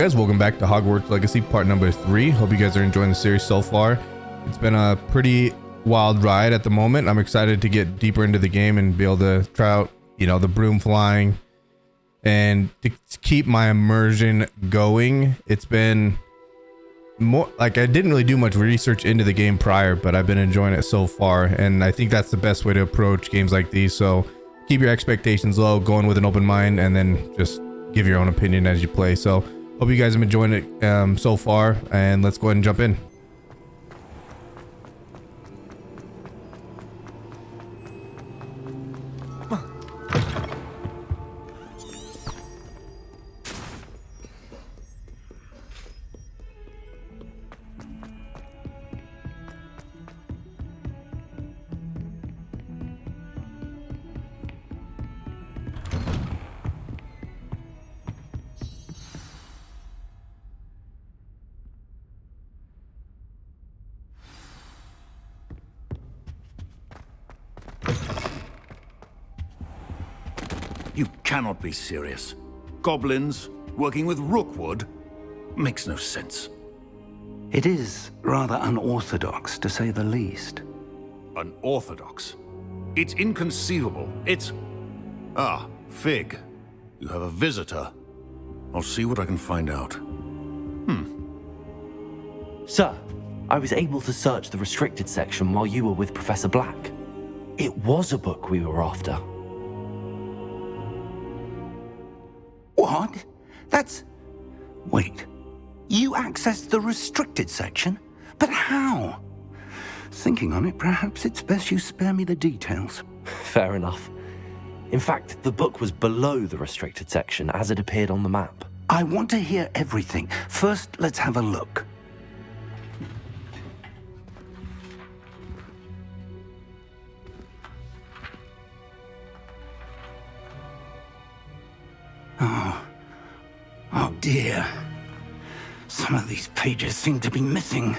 Guys, welcome back to Hogwarts Legacy part number 3. Hope you guys are enjoying the series so far. It's been a pretty wild ride at the moment. I'm excited to get deeper into the game and be able to try out, the broom flying and to keep my immersion going. It's been more like I didn't really do much research into the game prior, but I've been enjoying it so far, and I think that's the best way to approach games like these. So keep your expectations low, go in with an open mind, and then just give your own opinion as you play. So hope you guys have been enjoying it so far, and let's go ahead and jump in. You cannot be serious. Goblins working with Rookwood makes no sense. It is rather unorthodox, to say the least. Unorthodox? It's inconceivable. It's... Ah, Fig. You have a visitor. I'll see what I can find out. Sir, I was able to search the restricted section while you were with Professor Black. It was a book we were after. What? That's... Wait. You accessed the restricted section? But how? Thinking on it, perhaps it's best you spare me the details. Fair enough. In fact, the book was below the restricted section as it appeared on the map. I want to hear everything. First, let's have a look. Oh dear. Some of these pages seem to be missing.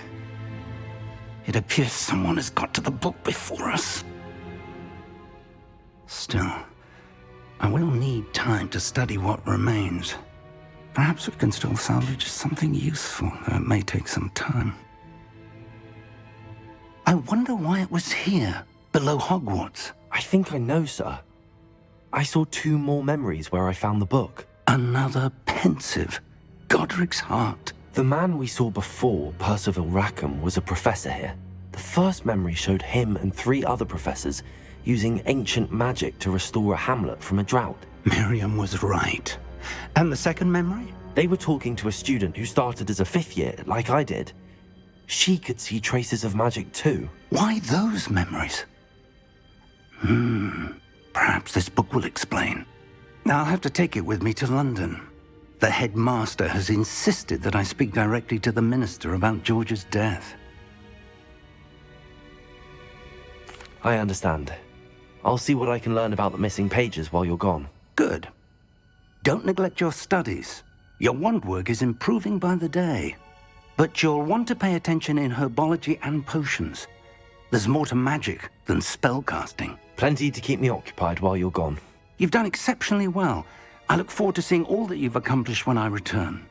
It appears someone has got to the book before us. Still, I will need time to study what remains. Perhaps we can still salvage something useful, though it may take some time. I wonder why it was here, below Hogwarts. I think I know, sir. I saw 2 more memories where I found the book. Another pensive. Godric's heart. The man we saw before, Percival Rackham, was a professor here. The first memory showed him and 3 other professors using ancient magic to restore a hamlet from a drought. Miriam was right. And the second memory? They were talking to a student who started as a 5th year, like I did. She could see traces of magic too. Why those memories? Perhaps this book will explain. I'll have to take it with me to London. The headmaster has insisted that I speak directly to the minister about George's death. I understand. I'll see what I can learn about the missing pages while you're gone. Good. Don't neglect your studies. Your wand work is improving by the day. But you'll want to pay attention in herbology and potions. There's more to magic than spellcasting. Plenty to keep me occupied while you're gone. You've done exceptionally well. I look forward to seeing all that you've accomplished when I return.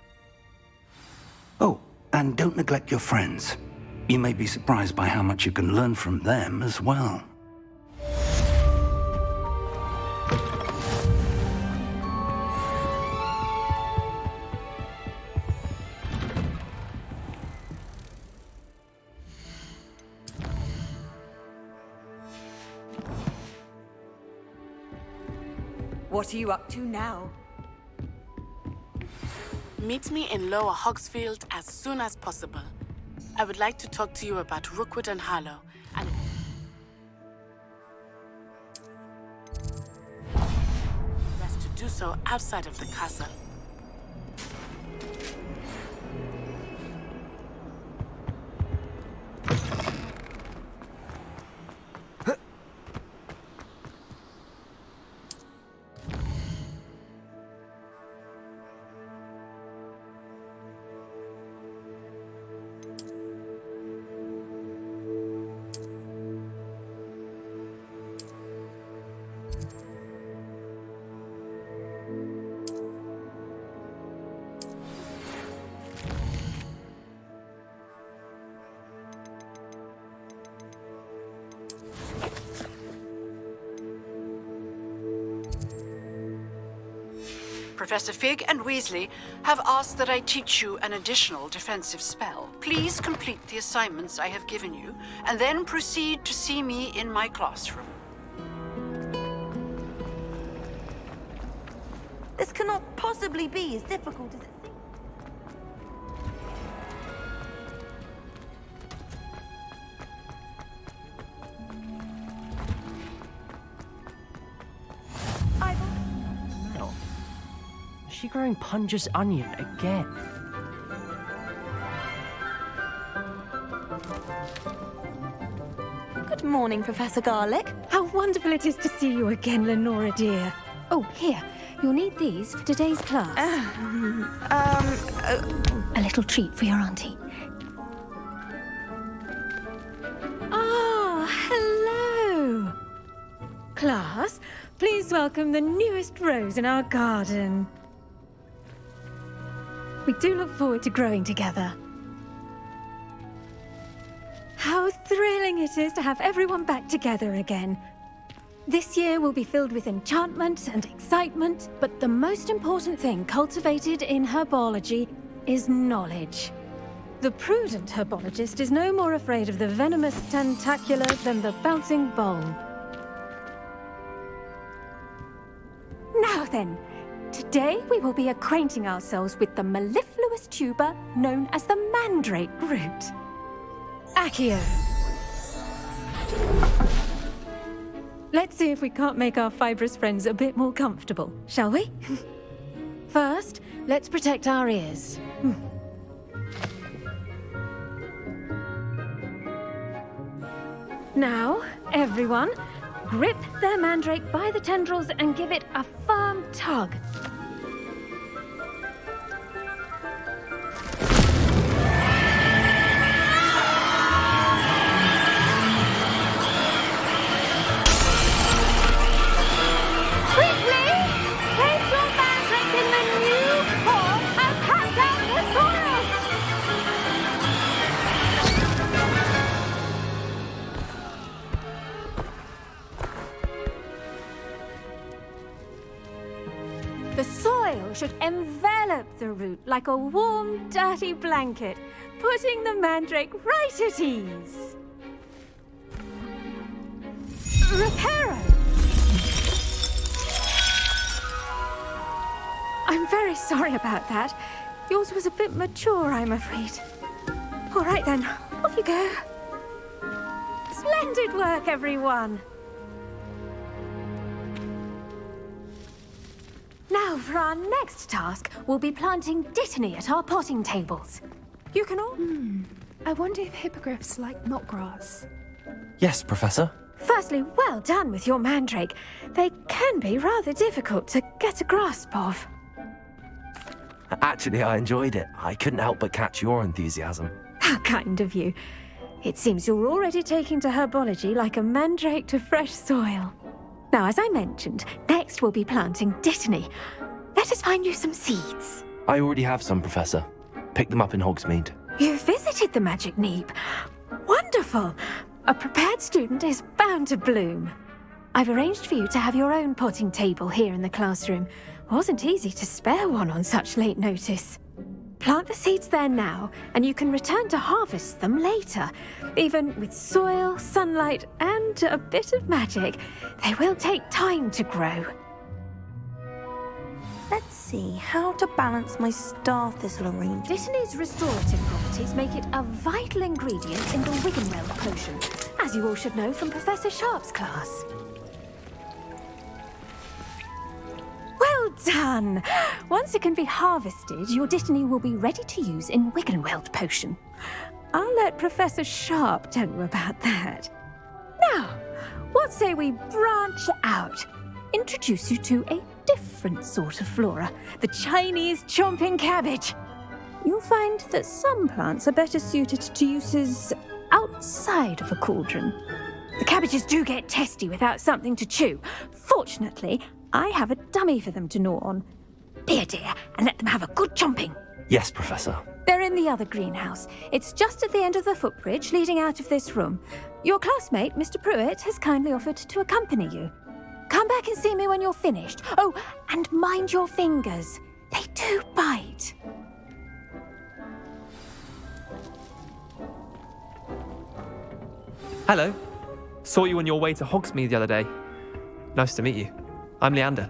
Oh, and don't neglect your friends. You may be surprised by how much you can learn from them as well. What are you up to now? Meet me in Lower Hogsfield as soon as possible. I would like to talk to you about Rookwood and Harlow, and best to do so outside of the castle. Professor Fig and Weasley have asked that I teach you an additional defensive spell. Please complete the assignments I have given you, and then proceed to see me in my classroom. This cannot possibly be as difficult as it seems. Is she growing Punja's onion again? Good morning, Professor Garlick. How wonderful it is to see you again, Lenora dear. Oh, here. You'll need these for today's class. A little treat for your auntie. Ah, hello. Class, please welcome the newest rose in our garden. We do look forward to growing together. How thrilling it is to have everyone back together again. This year will be filled with enchantment and excitement, but the most important thing cultivated in herbology is knowledge. The prudent herbologist is no more afraid of the venomous tentacular than the bouncing bulb. Now then, today we will be acquainting ourselves with the mellifluous tuber known as the mandrake root. Accio. Let's see if we can't make our fibrous friends a bit more comfortable, shall we? First, let's protect our ears. Now, everyone, grip their mandrake by the tendrils and give it a firm tug. The soil should envelop the root like a warm, dirty blanket, putting the mandrake right at ease. Reparo! I'm very sorry about that. Yours was a bit mature, I'm afraid. All right then, off you go. Splendid work, everyone. Now, for our next task, we'll be planting dittany at our potting tables. You can all... I wonder if hippogriffs like knotgrass. Yes, Professor. Firstly, well done with your mandrake. They can be rather difficult to get a grasp of. Actually, I enjoyed it. I couldn't help but catch your enthusiasm. How kind of you. It seems you're already taking to herbology like a mandrake to fresh soil. Now, as I mentioned, next we'll be planting dittany. Let us find you some seeds. I already have some, Professor. Pick them up in Hogsmeade. You visited the Magic Neep. Wonderful. A prepared student is bound to bloom. I've arranged for you to have your own potting table here in the classroom. Wasn't easy to spare one on such late notice. Plant the seeds there now, and you can return to harvest them later. Even with soil, sunlight, and a bit of magic, they will take time to grow. Let's see how to balance my star thistle arrangement. Dittany's restorative properties make it a vital ingredient in the Wiggenweld potion, as you all should know from Professor Sharp's class. Well done! Once it can be harvested, your dittany will be ready to use in Wiggenweld potion. I'll let Professor Sharp tell you about that. Now, what say we branch out? Introduce you to a different sort of flora, the Chinese chomping cabbage. You'll find that some plants are better suited to uses outside of a cauldron. The cabbages do get testy without something to chew. Fortunately, I have a dummy for them to gnaw on. Be a dear and let them have a good chomping. Yes, Professor. They're in the other greenhouse. It's just at the end of the footbridge leading out of this room. Your classmate, Mr. Pruitt, has kindly offered to accompany you. Come back back and see me when you're finished. Oh, and mind your fingers. They do bite. Hello. Saw you on your way to Hogsmeade the other day. Nice to meet you. I'm Leander.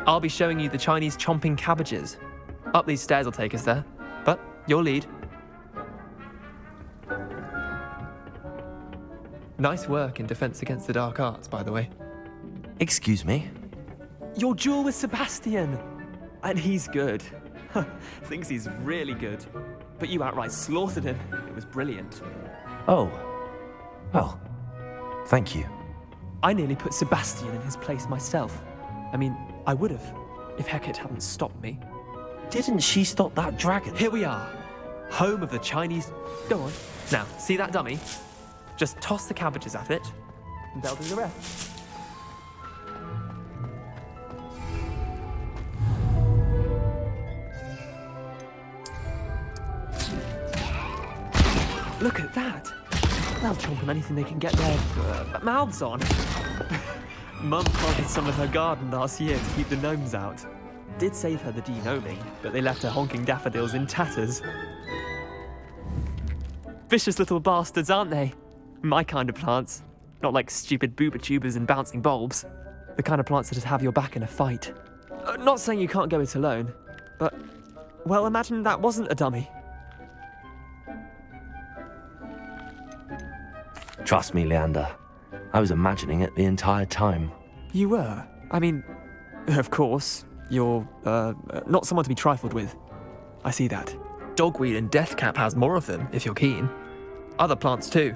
I'll be showing you the Chinese chomping cabbages. Up these stairs will take us there, but your lead. Nice work in Defense Against the Dark Arts, by the way. Excuse me? Your duel with Sebastian! And he's good. Thinks he's really good. But you outright slaughtered him. It was brilliant. Oh. Well, thank you. I nearly put Sebastian in his place myself. I mean, I would have, if Hecate hadn't stopped me. Didn't she stop that dragon? Here we are. Home of the Chinese... Go on. Now, see that dummy? Just toss the cabbages at it, and they'll do the rest. Look at that. They'll chomp on anything they can get their mouths on. Mum planted some of her garden last year to keep the gnomes out. Did save her the de-gnoming, but they left her honking daffodils in tatters. Vicious little bastards, aren't they? My kind of plants. Not like stupid booba tubers and bouncing bulbs. The kind of plants that'd have your back in a fight. Not saying you can't go it alone, but... Well, imagine that wasn't a dummy. Trust me, Leander. I was imagining it the entire time. You were? I mean, of course, you're, not someone to be trifled with. I see that. Dogweed and deathcap has more of them, if you're keen. Other plants too.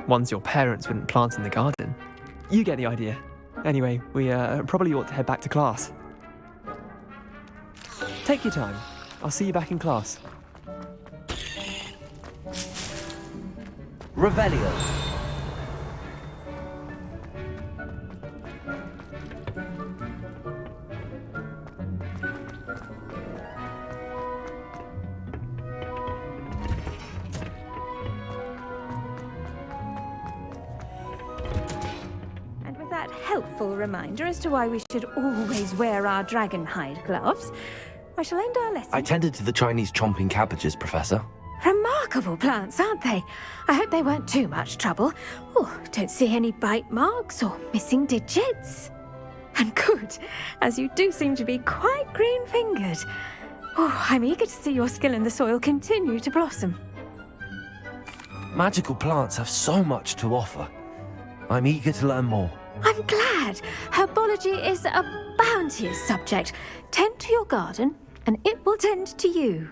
Ones your parents wouldn't plant in the garden. You get the idea. Anyway, we probably ought to head back to class. Take your time. I'll see you back in class. Revelio. Helpful reminder as to why we should always wear our dragon hide gloves, I shall end our lesson. I tended to the Chinese chomping cabbages, Professor. Remarkable plants, aren't they? I hope they weren't too much trouble. Oh, don't see any bite marks or missing digits. And good, as you do seem to be quite green-fingered. Oh, I'm eager to see your skill in the soil continue to blossom. Magical plants have so much to offer. I'm eager to learn more. I'm glad. Herbology is a bounteous subject. Tend to your garden, and it will tend to you.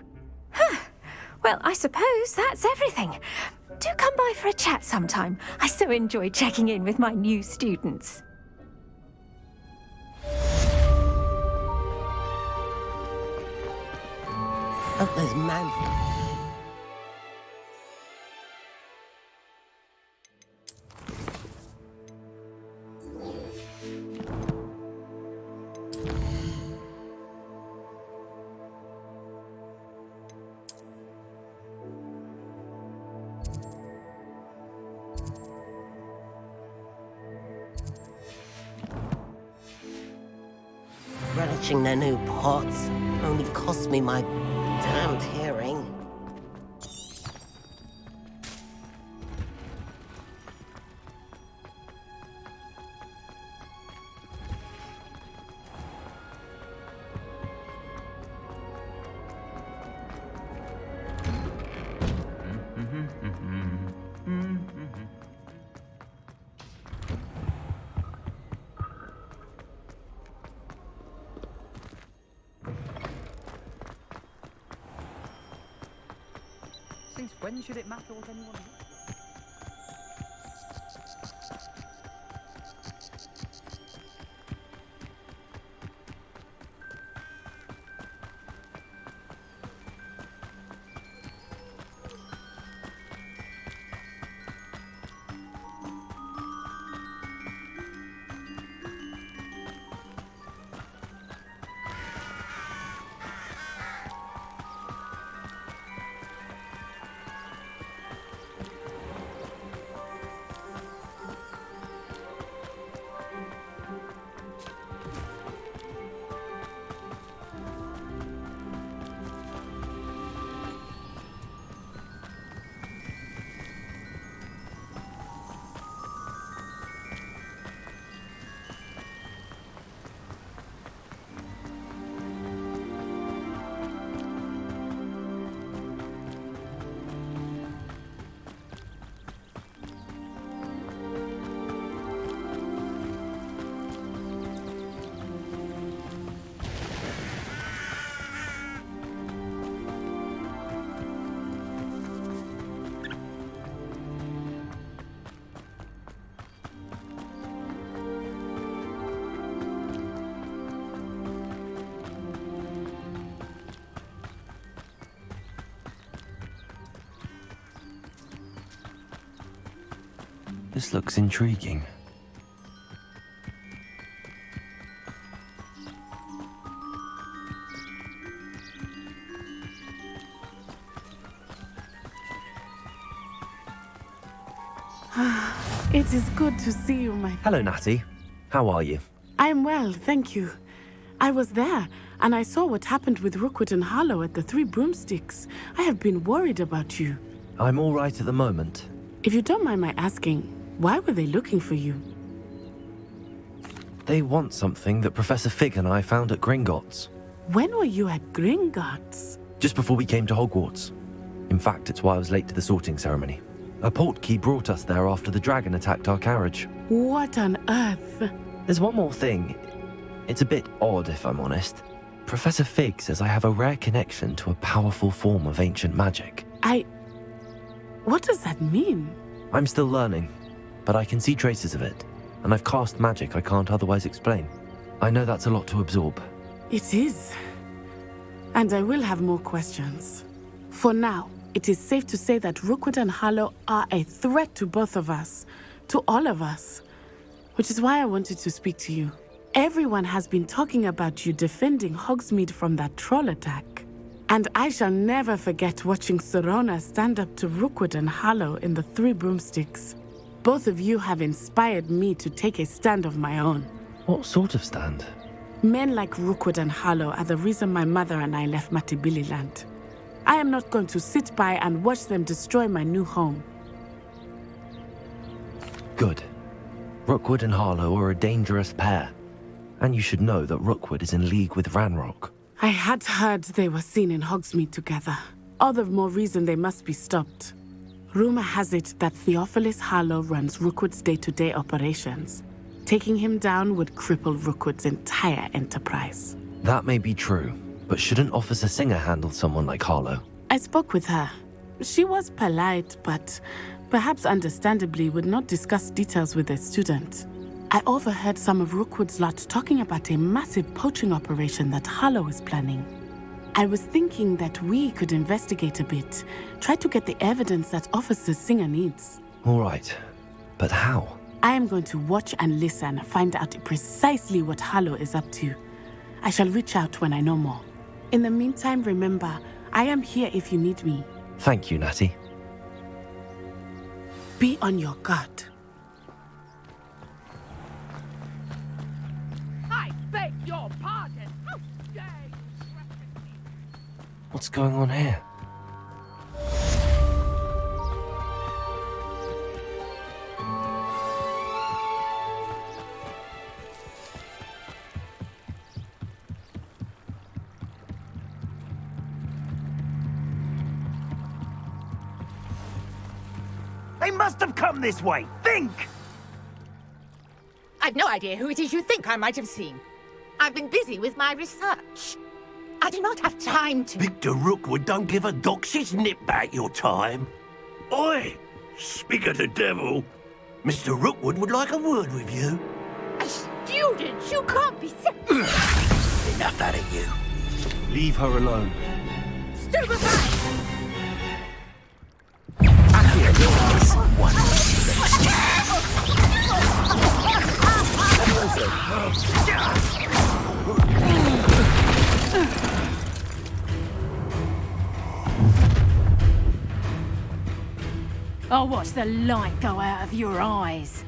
Well, I suppose that's everything. Do come by for a chat sometime. I so enjoy checking in with my new students. Oh, there's man. Relishing their new pots only cost me my damned hearing. Since when should it matter what anyone does? This looks intriguing. It is good to see you, my... Hello, Natty. How are you? I'm well, thank you. I was there, and I saw what happened with Rookwood and Harlow at the Three Broomsticks. I have been worried about you. I'm all right at the moment. If you don't mind my asking, why were they looking for you? They want something that Professor Fig and I found at Gringotts. When were you at Gringotts? Just before we came to Hogwarts. In fact, it's why I was late to the sorting ceremony. A portkey brought us there after the dragon attacked our carriage. What on earth? There's one more thing. It's a bit odd, if I'm honest. Professor Fig says I have a rare connection to a powerful form of ancient magic. What does that mean? I'm still learning, but I can see traces of it, and I've cast magic I can't otherwise explain. I know that's a lot to absorb. It is. And I will have more questions. For now, it is safe to say that Rookwood and Harlow are a threat to both of us, to all of us, which is why I wanted to speak to you. Everyone has been talking about you defending Hogsmeade from that troll attack. And I shall never forget watching Serona stand up to Rookwood and Harlow in the Three Broomsticks. Both of you have inspired me to take a stand of my own. What sort of stand? Men like Rookwood and Harlow are the reason my mother and I left Matabeleland. I am not going to sit by and watch them destroy my new home. Good. Rookwood and Harlow are a dangerous pair. And you should know that Rookwood is in league with Ranrock. I had heard they were seen in Hogsmeade together. All the more reason they must be stopped. Rumor has it that Theophilus Harlow runs Rookwood's day-to-day operations. Taking him down would cripple Rookwood's entire enterprise. That may be true, but shouldn't Officer Singer handle someone like Harlow? I spoke with her. She was polite, but perhaps understandably would not discuss details with a student. I overheard some of Rookwood's lot talking about a massive poaching operation that Harlow is planning. I was thinking that we could investigate a bit, try to get the evidence that Officer Singer needs. All right, but how? I am going to watch and listen, find out precisely what Harlow is up to. I shall reach out when I know more. In the meantime, remember, I am here if you need me. Thank you, Natty. Be on your guard. I beg your pardon. How dare you? What's going on here? They must have come this way. Think! I've no idea who it is you think I might have seen. I've been busy with my research. I do not have time to... Victor Rookwood don't give a dox's nip back your time. Oi! Speak of the devil. Mr. Rookwood would like a word with you. A student? You can't be... Enough out of you. Leave her alone. Stupefy! I'll watch the light go out of your eyes.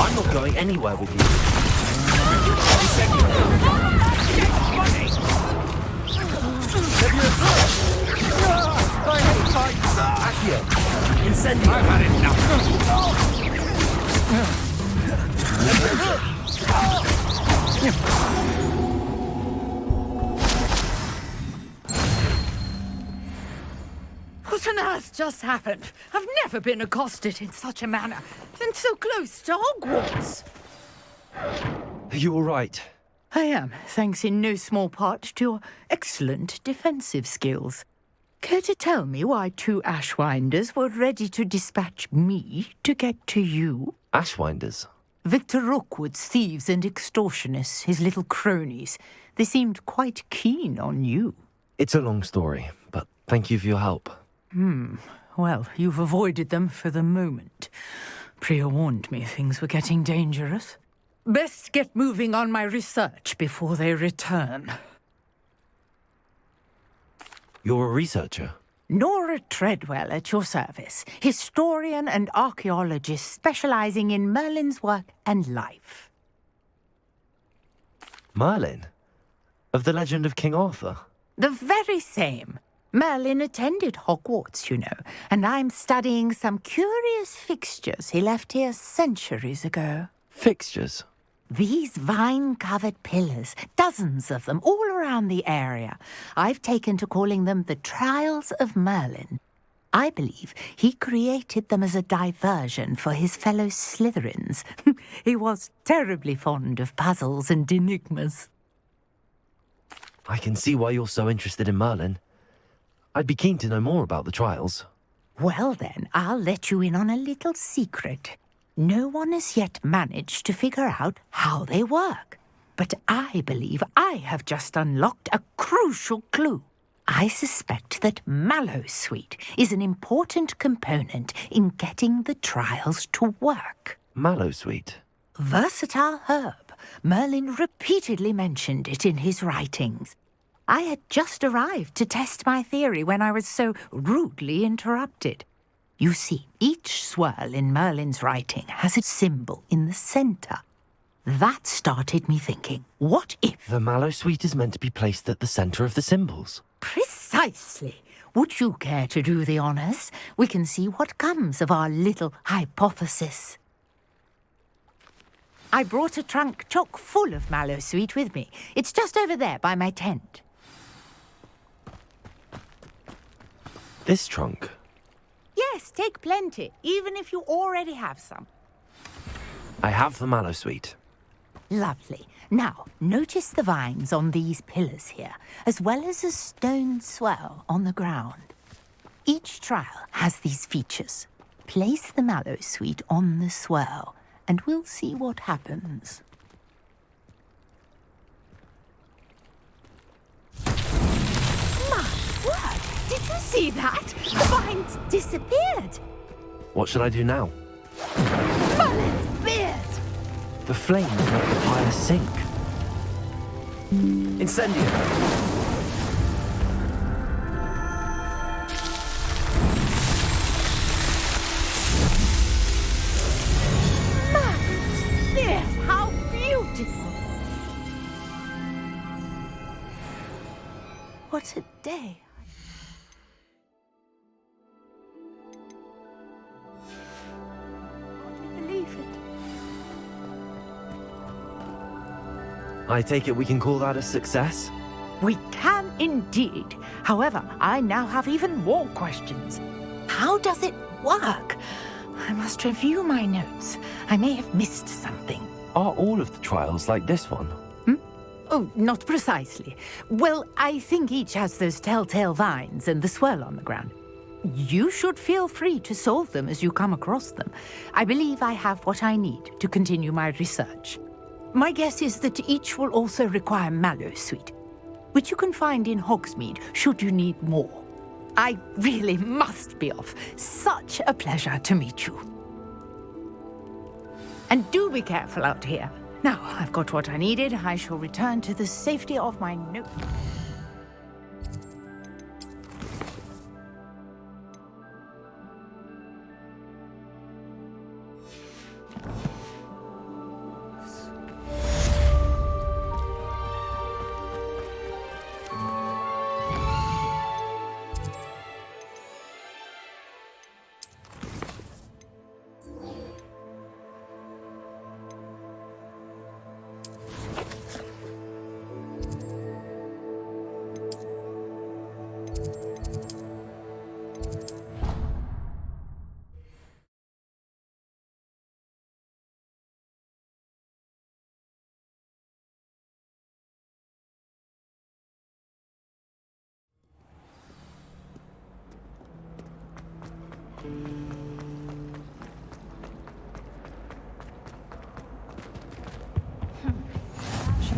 I'm not going anywhere with you. I hate fights. Accio! Incendio! I've had enough. What on earth just happened? I've never been accosted in such a manner, and so close to Hogwarts. Are you all right? I am, thanks in no small part to your excellent defensive skills. Care to tell me why two Ashwinders were ready to dispatch me to get to you? Ashwinders? Victor Rookwood's thieves and extortionists, his little cronies. They seemed quite keen on you. It's a long story, but thank you for your help. Well, you've avoided them for the moment. Priya warned me things were getting dangerous. Best get moving on my research before they return. You're a researcher? Nora Treadwell at your service, historian and archaeologist specializing in Merlin's work and life. Merlin? Of the legend of King Arthur? The very same. Merlin attended Hogwarts, you know, and I'm studying some curious fixtures he left here centuries ago. Fixtures? These vine-covered pillars, dozens of them, all around the area. I've taken to calling them the Trials of Merlin. I believe he created them as a diversion for his fellow Slytherins. He was terribly fond of puzzles and enigmas. I can see why you're so interested in Merlin. I'd be keen to know more about the trials. Well then, I'll let you in on a little secret. No one has yet managed to figure out how they work. But I believe I have just unlocked a crucial clue. I suspect that Mallowsweet is an important component in getting the trials to work. Mallowsweet? Versatile herb. Merlin repeatedly mentioned it in his writings. I had just arrived to test my theory when I was so rudely interrupted. You see, each swirl in Merlin's writing has a symbol in the center. That started me thinking, what if... The Mallowsweet is meant to be placed at the center of the symbols. Precisely. Would you care to do the honors? We can see what comes of our little hypothesis. I brought a trunk chock full of Mallowsweet with me. It's just over there by my tent. This trunk? Yes, take plenty, even if you already have some. I have the Mallowsweet. Lovely. Now, notice the vines on these pillars here, as well as a stone swell on the ground. Each trial has these features. Place the Mallowsweet on the swell, and we'll see what happens. My word! Did you see that? The vines disappeared! What should I do now? Merlin's beard! The flames make the fire sink. Incendio! Yes, how beautiful! What a day! Can't believe it. I take it we can call that a success? We can indeed. However, I now have even more questions. How does it work? I must review my notes. I may have missed something. Are all of the trials like this one? Oh, not precisely. Well, I think each has those telltale vines and the swirl on the ground. You should feel free to solve them as you come across them. I believe I have what I need to continue my research. My guess is that each will also require Mallowsweet, which you can find in Hogsmeade should you need more. I really must be off. Such a pleasure to meet you. And do be careful out here. Now I've got what I needed, I shall return to the safety of my note.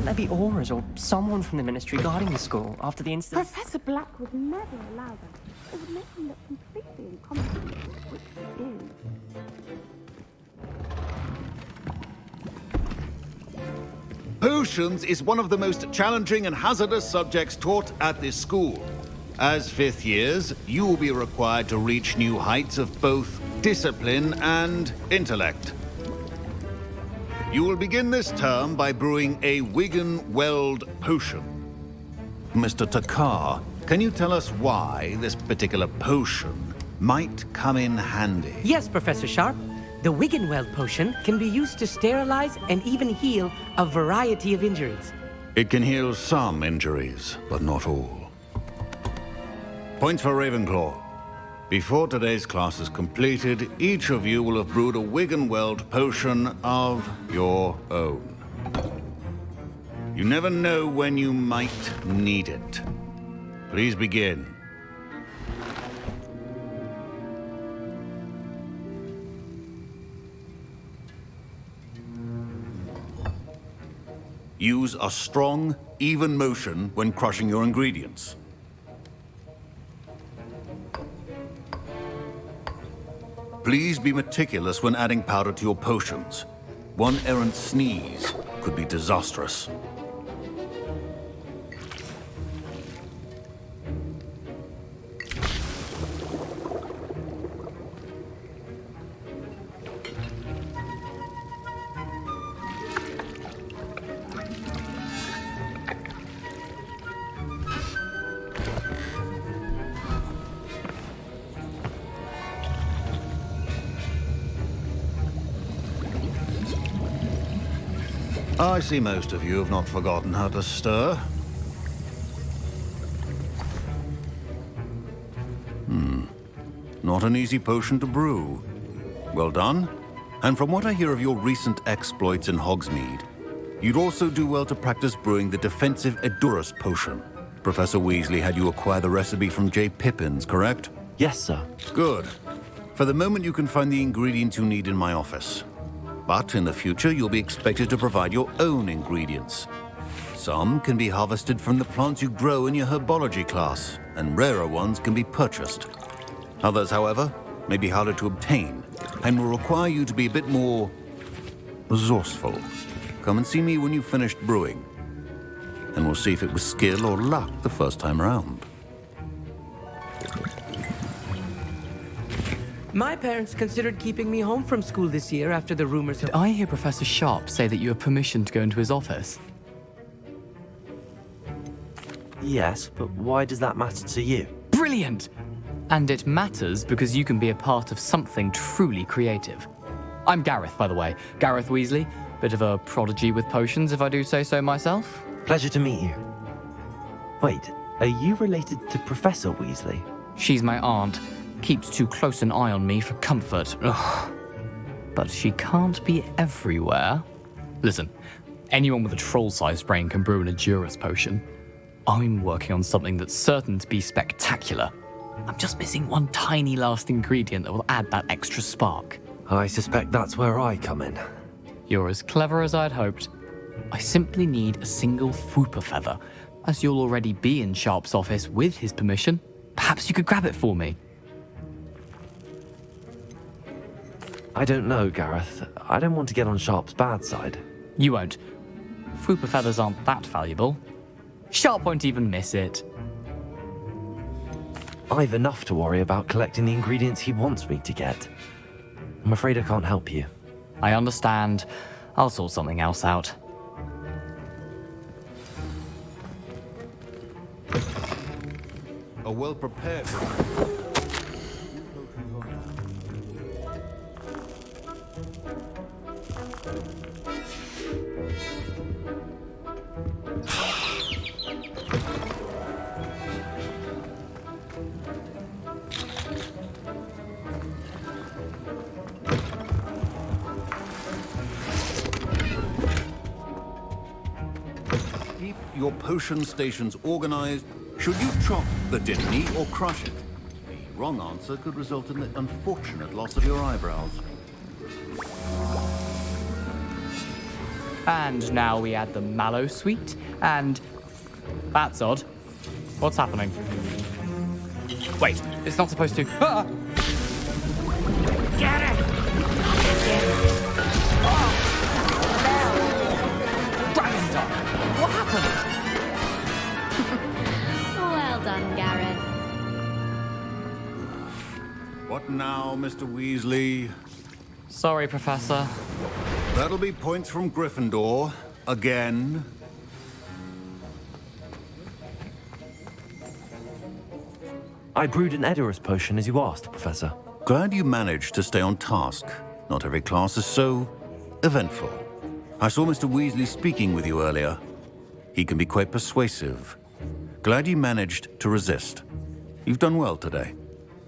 Shouldn't there be auras or someone from the ministry guarding the school after the incident? Professor Black would never allow that. It would make him look completely incompetent, which he is. Potions is one of the most challenging and hazardous subjects taught at this school. As fifth years, you will be required to reach new heights of both discipline and intellect. You will begin this term by brewing a Wiggenweld potion. Mr. Takar, can you tell us why this particular potion might come in handy? Yes, Professor Sharp. The Wiggenweld potion can be used to sterilize and even heal a variety of injuries. It can heal some injuries, but not all. Points for Ravenclaw. Before today's class is completed, each of you will have brewed a Wiggenweld potion of your own. You never know when you might need it. Please begin. Use a strong, even motion when crushing your ingredients. Please be meticulous when adding powder to your potions. One errant sneeze could be disastrous. I see most of you have not forgotten how to stir. Not an easy potion to brew. Well done. And from what I hear of your recent exploits in Hogsmeade, you'd also do well to practice brewing the defensive Edurus potion. Professor Weasley had you acquire the recipe from J. Pippin's, correct? Yes, sir. Good. For the moment, you can find the ingredients you need in my office. But in the future, you'll be expected to provide your own ingredients. Some can be harvested from the plants you grow in your herbology class, and rarer ones can be purchased. Others, however, may be harder to obtain, and will require you to be a bit more resourceful. Come and see me when you've finished brewing, and we'll see if it was skill or luck the first time around. My parents considered keeping me home from school this year after the rumors. Did I hear Professor Sharp say that you have permission to go into his office? Yes, but why does that matter to you? Brilliant! And it matters because you can be a part of something truly creative. I'm Gareth, by the way. Gareth Weasley. Bit of a prodigy with potions, if I do say so myself. Pleasure to meet you. Wait, are you related to Professor Weasley? She's my aunt. Keeps too close an eye on me for comfort. Ugh. But she can't be everywhere. Listen, anyone with a troll-sized brain can brew an Edurus potion. I'm working on something that's certain to be spectacular. I'm just missing one tiny last ingredient that will add that extra spark. I suspect that's where I come in. You're as clever as I'd hoped. I simply need a single Fwooper feather. As you'll already be in Sharp's office with his permission, perhaps you could grab it for me. I don't know, Gareth. I don't want to get on Sharp's bad side. You won't. Fwooper feathers aren't that valuable. Sharp won't even miss it. I've enough to worry about collecting the ingredients he wants me to get. I'm afraid I can't help you. I understand. I'll sort something else out. A well-prepared... Keep your potion stations organized. Should you chop the didney or crush it? The wrong answer could result in the unfortunate loss of your eyebrows. And now we add the mallow sweet, and... That's odd. What's happening? Wait, it's not supposed to... Ah! Get it! Gryffindor! What happened? Well done, Gareth. What now, Mr. Weasley? Sorry, Professor. That'll be points from Gryffindor. Again. I brewed an Edurus potion as you asked, Professor. Glad you managed to stay on task. Not every class is so eventful. I saw Mr. Weasley speaking with you earlier. He can be quite persuasive. Glad you managed to resist. You've done well today.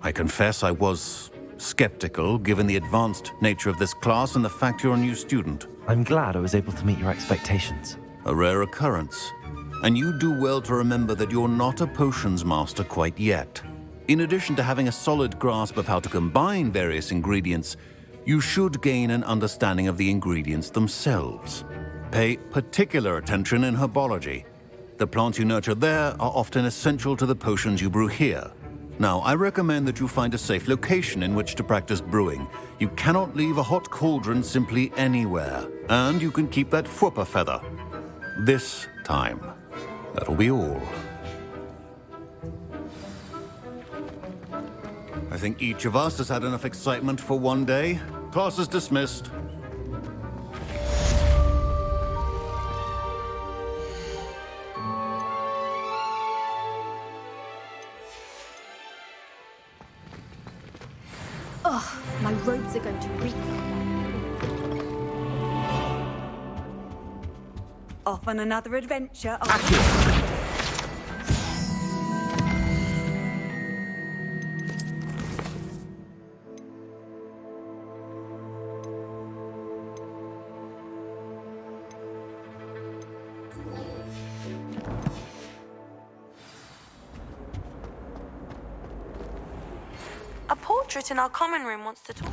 I confess I was skeptical, given the advanced nature of this class and the fact you're a new student. I'm glad I was able to meet your expectations. A rare occurrence. And you do well to remember that you're not a potions master quite yet. In addition to having a solid grasp of how to combine various ingredients, you should gain an understanding of the ingredients themselves. Pay particular attention in herbology. The plants you nurture there are often essential to the potions you brew here. Now, I recommend that you find a safe location in which to practice brewing. You cannot leave a hot cauldron simply anywhere. And you can keep that Hufflepuff feather. This time. That'll be all. I think each of us has had enough excitement for one day. Class is dismissed. Ugh, my robes are going to reek. Off on another adventure. A portrait in our common room wants to talk.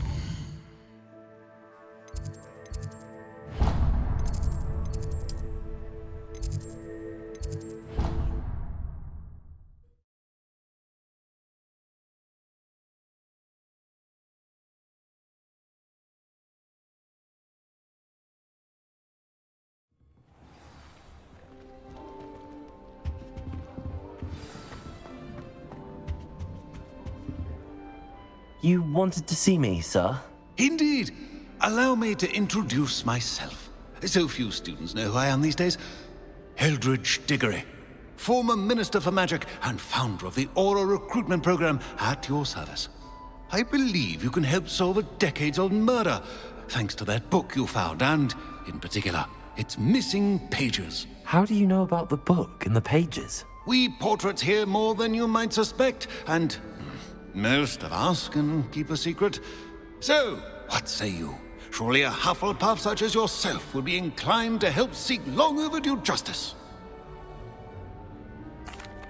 You wanted to see me, sir? Indeed. Allow me to introduce myself. So few students know who I am these days. Eldridge Diggory, former Minister for Magic and founder of the Aura Recruitment Program at your service. I believe you can help solve a decades-old murder, thanks to that book you found, and, in particular, its missing pages. How do you know about the book and the pages? We portraits hear more than you might suspect, and most of us can keep a secret. So, what say you? Surely a Hufflepuff such as yourself would be inclined to help seek long overdue justice.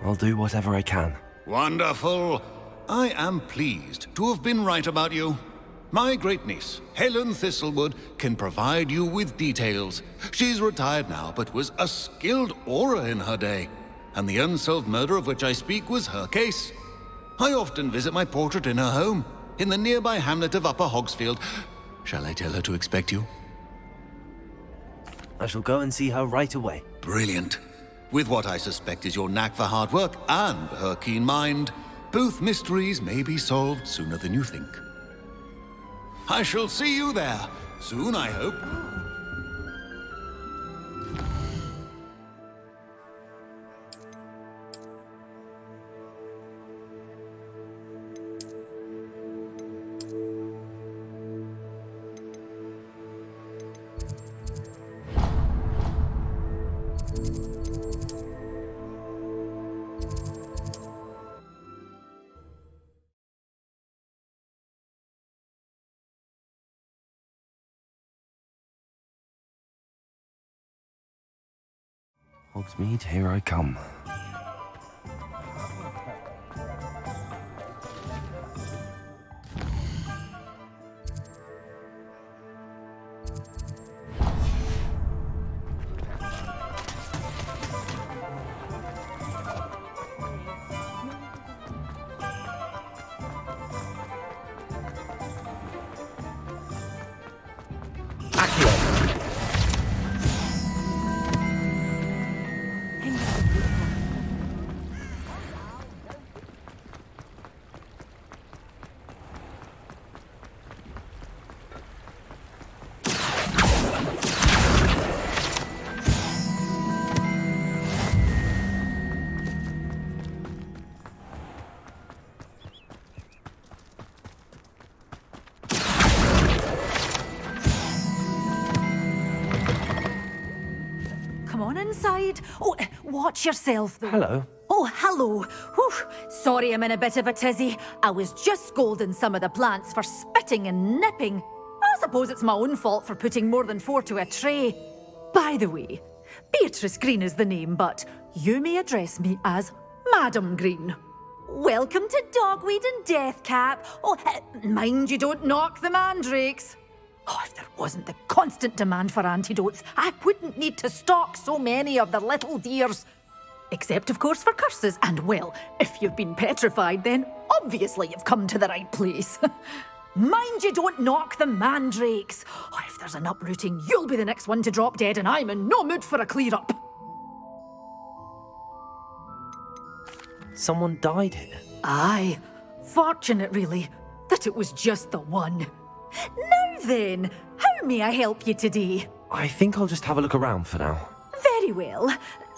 I'll do whatever I can. Wonderful. I am pleased to have been right about you. My great-niece, Helen Thistlewood, can provide you with details. She's retired now, but was a skilled aura in her day. And the unsolved murder of which I speak was her case. I often visit my portrait in her home, in the nearby hamlet of Upper Hogsfield. Shall I tell her to expect you? I shall go and see her right away. Brilliant. With what I suspect is your knack for hard work and her keen mind, both mysteries may be solved sooner than you think. I shall see you there, soon I hope. Hogsmeade, here I come. side. Oh, watch yourself, though. Hello. Oh, hello. Whew. Sorry I'm in a bit of a tizzy. I was just scolding some of the plants for spitting and nipping. I suppose it's my own fault for putting more than 4 to a tray. By the way, Beatrice Green is the name, but you may address me as Madam Green. Welcome to Dogweed and Deathcap. Oh, mind you don't knock the mandrakes. Oh, if there wasn't the constant demand for antidotes, I wouldn't need to stock so many of the little dears. Except, of course, for curses. And, well, if you've been petrified, then obviously you've come to the right place. Mind you don't knock the mandrakes. Oh, if there's an uprooting, you'll be the next one to drop dead, and I'm in no mood for a clear-up. Someone died here? Aye. Fortunate, really, that it was just the one. Now then, how may I help you today? I think I'll just have a look around for now. Very well.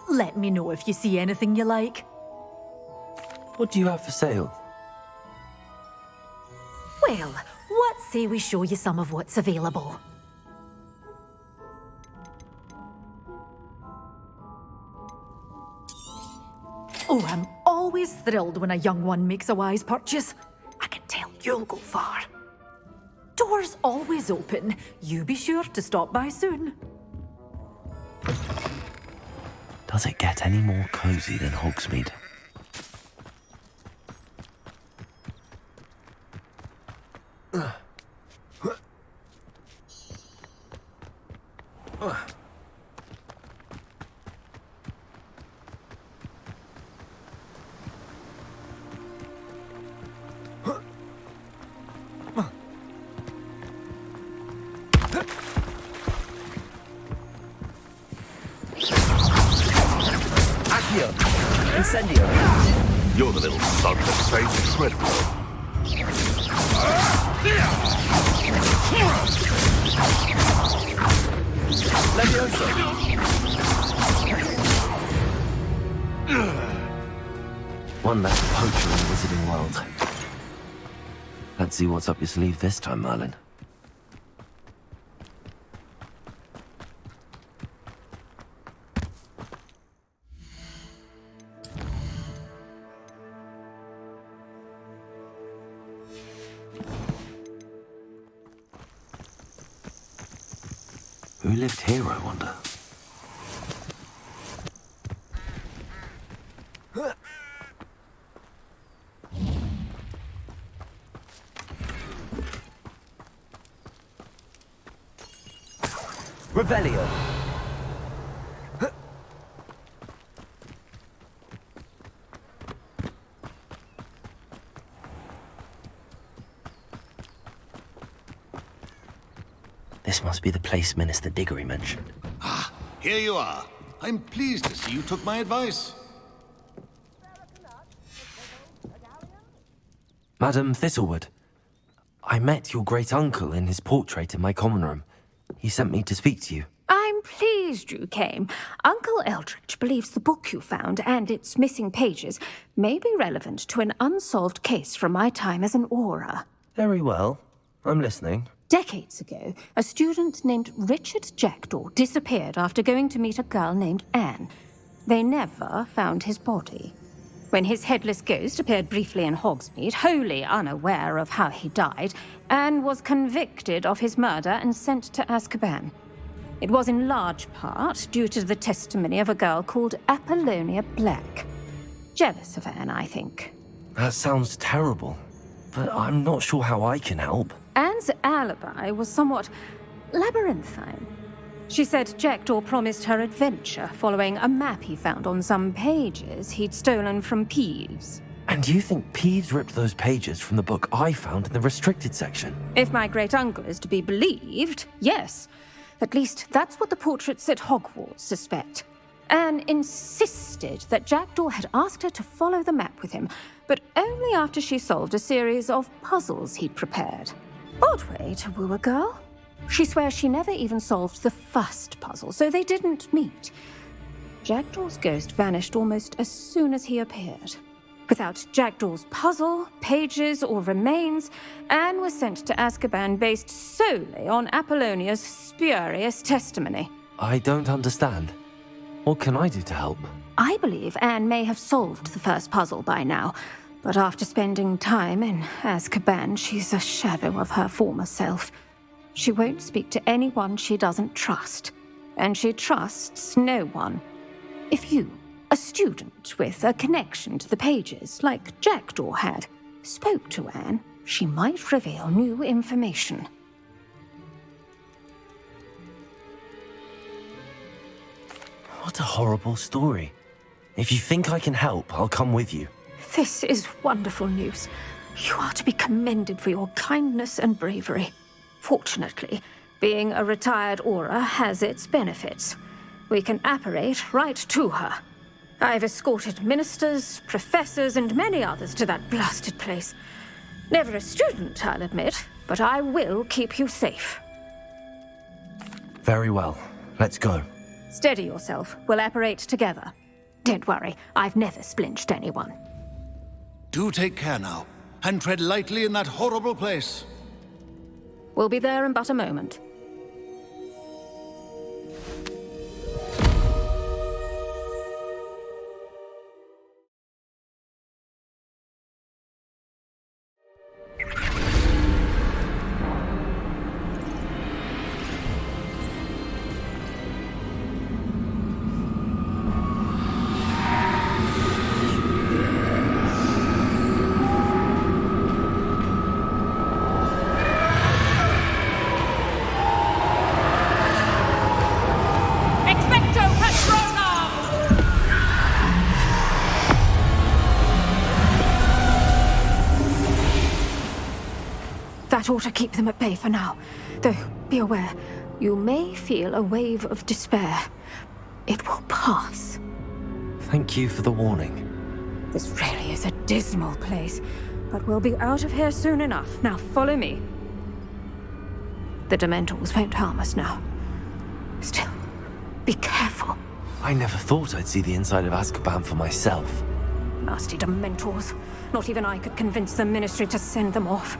Let me know if you see anything you like. What do you have for sale? Well, what say we show you some of what's available? Oh, I'm always thrilled when a young one makes a wise purchase. I can tell you'll go far. Doors always open. You be sure to stop by soon. Does it get any more cozy than Hogsmeade? Incendio! You're the little son that saved Treadwell. One less poacher in the wizarding world. Let's see what's up your sleeve this time, Merlin. Who lived here, I wonder? Revelio. This must be the place Minister Diggory mentioned. Ah, here you are. I'm pleased to see you took my advice. Madam Thistlewood, I met your great-uncle in his portrait in my common room. He sent me to speak to you. I'm pleased you came. Uncle Eldridge believes the book you found and its missing pages may be relevant to an unsolved case from my time as an Auror. Very well. I'm listening. Decades ago, a student named Richard Jackdaw disappeared after going to meet a girl named Anne. They never found his body. When his headless ghost appeared briefly in Hogsmeade, wholly unaware of how he died, Anne was convicted of his murder and sent to Azkaban. It was in large part due to the testimony of a girl called Apollonia Black. Jealous of Anne, I think. That sounds terrible, but I'm not sure how I can help. Anne's alibi was somewhat labyrinthine. She said Jackdaw promised her adventure following a map he found on some pages he'd stolen from Peeves. And you think Peeves ripped those pages from the book I found in the restricted section? If my great-uncle is to be believed, yes. At least that's what the portraits at Hogwarts suspect. Anne insisted that Jackdaw had asked her to follow the map with him, but only after she solved a series of puzzles he'd prepared. Odd way to woo a girl. She swears she never even solved the first puzzle, so they didn't meet. Jackdaw's ghost vanished almost as soon as he appeared. Without Jackdaw's puzzle, pages, or remains, Anne was sent to Azkaban based solely on Apollonia's spurious testimony. I don't understand. What can I do to help? I believe Anne may have solved the first puzzle by now, but after spending time in AZKABAN, she's a shadow of her former self. She won't speak to anyone she doesn't trust, and she trusts no one. If you, a student with a connection to the pages, like Jackdaw had, spoke to Anne, she might reveal new information. What a horrible story. If you think I can help, I'll come with you. This is wonderful news. You are to be commended for your kindness and bravery. Fortunately, being a retired Aura has its benefits. We can apparate right to her. I've escorted ministers, professors, and many others to that blasted place. Never a student, I'll admit, but I will keep you safe. Very well. Let's go. Steady yourself. We'll apparate together. Don't worry, I've never splinched anyone. Do take care now, and tread lightly in that horrible place. We'll be there in but a moment. That ought to keep them at bay for now. Though, be aware, you may feel a wave of despair. It will pass. Thank you for the warning. This really is a dismal place, but we'll be out of here soon enough. Now follow me. The Dementors won't harm us now. Still, be careful. I never thought I'd see the inside of AZKABAN for myself. Nasty Dementors. Not even I could convince the Ministry to send them off.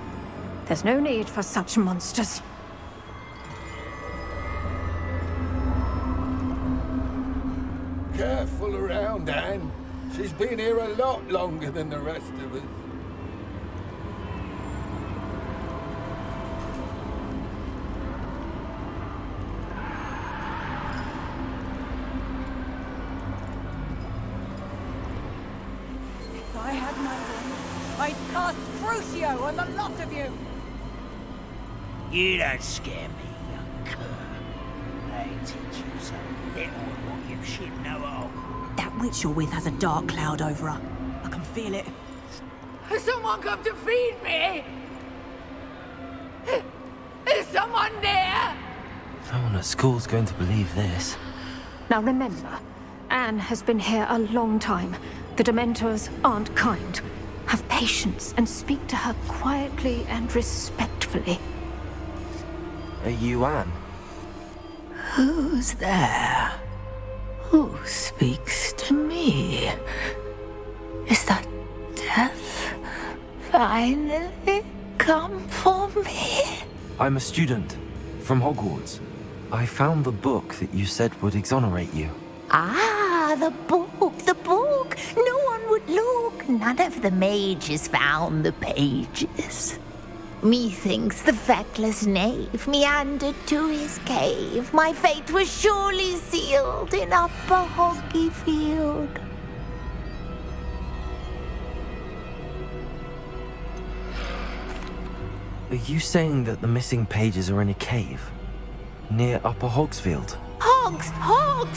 There's no need for such monsters. Careful around, Anne. She's been here a lot longer than the rest of us. If I had known, I'd cast Crucio on the lot of you. You don't scare me, young cur. I teach you so little of what you should know of. That witch you're with has a dark cloud over her. I can feel it. Has someone come to feed me? Is someone there? No one at school's going to believe this. Now remember, Anne has been here a long time. The Dementors aren't kind. Have patience and speak to her quietly and respectfully. Are you Anne? Who's there? Who speaks to me? Is that death finally come for me? I'm a student from Hogwarts. I found the book that you said would exonerate you. Ah, the book, the book. No one would look. None of the mages found the pages. Methinks the feckless knave meandered to his cave. My fate was surely sealed in Upper Hoggyfield. Are you saying that the missing pages are in a cave? Near Upper Hogsfield? Hogsfield!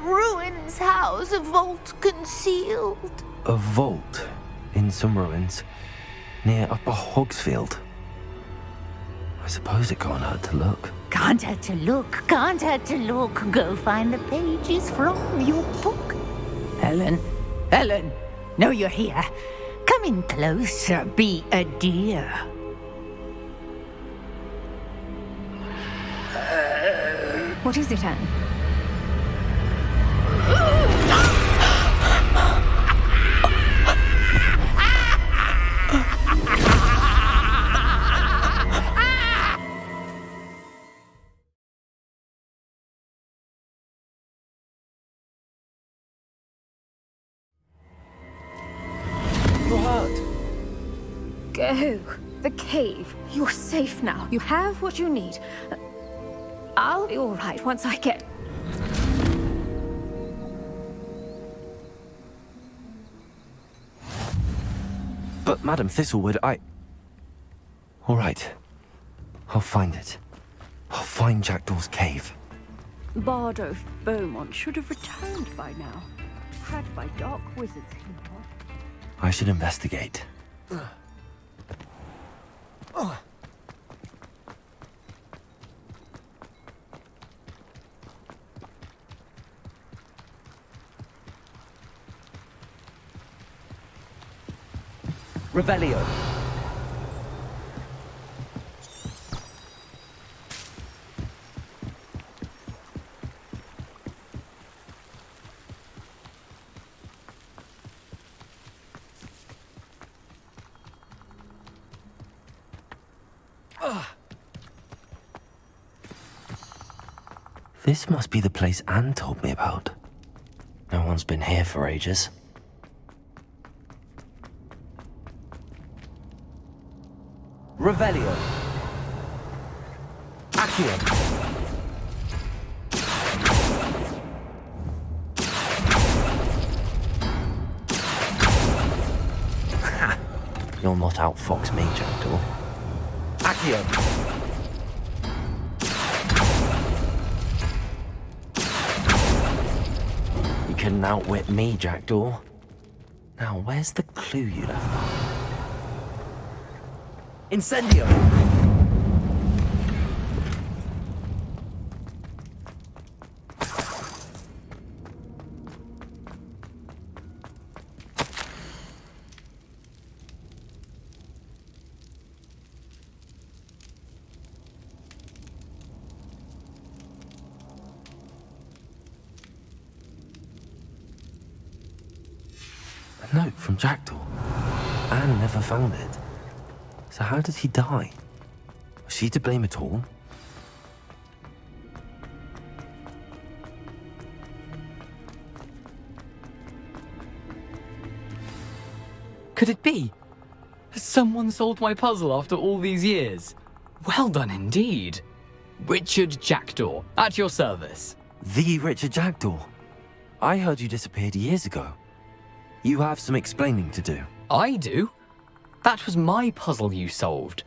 Ruins house, a vault concealed. A vault in some ruins near Upper Hogsfield. I suppose it can't hurt to look. Can't hurt to look, can't hurt to look. Go find the pages from your book. Helen, know you're here. Come in closer, be a dear. What is it, Anne? go. The cave. You're safe now. You have what you need. I'll be all right once I get... But Madam Thistlewood, All right. I'll find it. I'll find Jackdaw's cave. Bardo Beaumont should have returned by now. Had by dark wizards he was. I should investigate. Revelio. This must be the place Anne told me about. No one's been here for ages. Revelio. Accio. You'll not outfox me, Jackdaw. Accio. You couldn't outwit me, Jackdaw. Now, where's the clue you left? Incendio. A note from Jackdaw. Anne never found it. So how did he die? Was she to blame at all? Could it be? Has someone solved my puzzle after all these years? Well done indeed. Richard Jackdaw, at your service. The Richard Jackdaw? I heard you disappeared years ago. You have some explaining to do. I do? That was my puzzle you solved.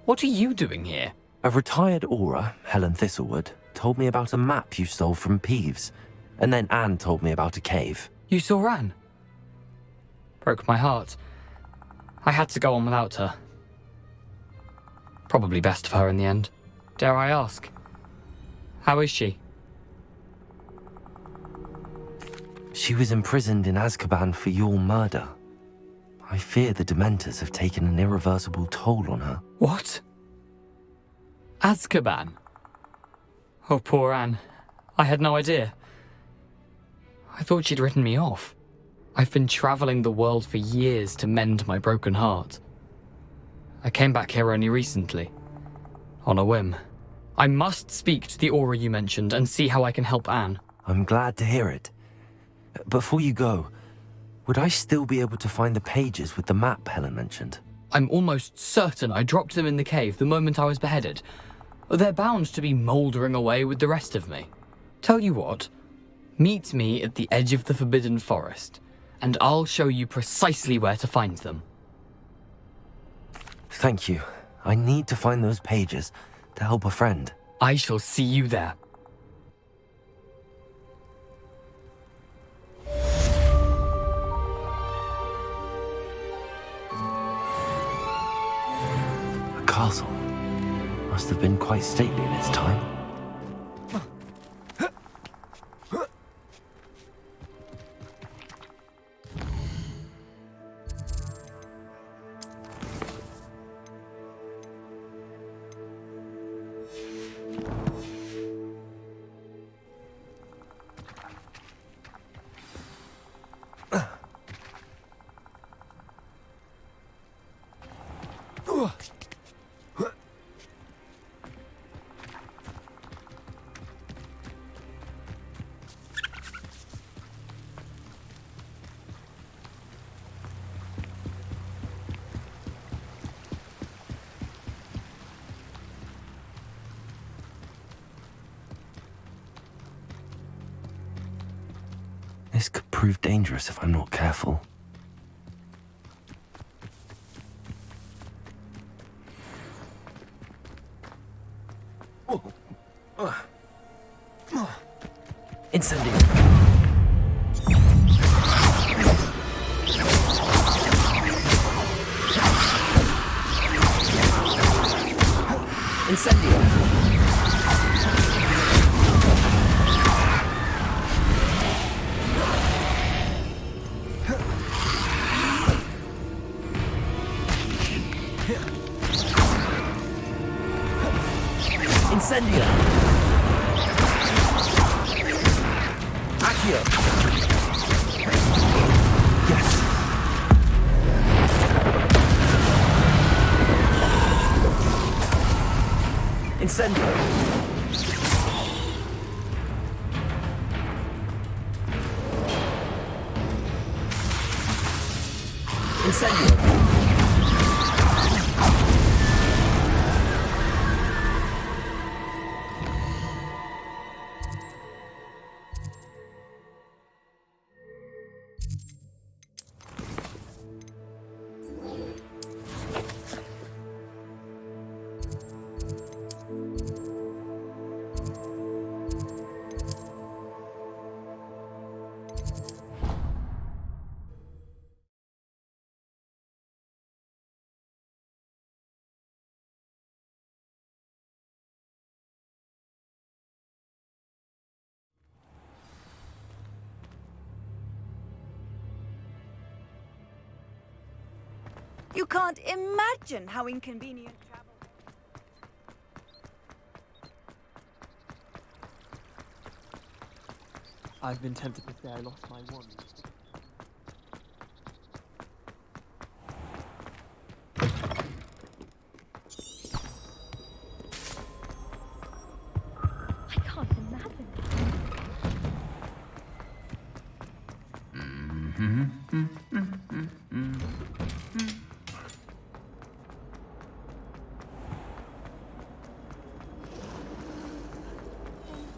What are you doing here? A retired aura, Helen Thistlewood, told me about a map you stole from Peeves. And then Anne told me about a cave. You saw Anne? Broke my heart. I had to go on without her. Probably best of her in the end. Dare I ask? How is she? She was imprisoned in AZKABAN for your murder. I fear the Dementors have taken an irreversible toll on her. What? AZKABAN? Oh, poor Anne. I had no idea. I thought she'd written me off. I've been traveling the world for years to mend my broken heart. I came back here only recently. On a whim. I must speak to the aura you mentioned and see how I can help Anne. I'm glad to hear it. Before you go, would I still be able to find the pages with the map Helen mentioned? I'm almost certain I dropped them in the cave the moment I was beheaded. They're bound to be mouldering away with the rest of me. Tell you what, meet me at the edge of the Forbidden Forest, and I'll show you precisely where to find them. Thank you. I need to find those pages to help a friend. I shall see you there. A castle. Must have been quite stately in its time. This could prove dangerous if I'm not careful. Incendio! Incendio! Incendio! Accio! Yes! Incendio! Incendio! You can't imagine how inconvenient travel. I've been tempted to say I lost my wand. I can't imagine.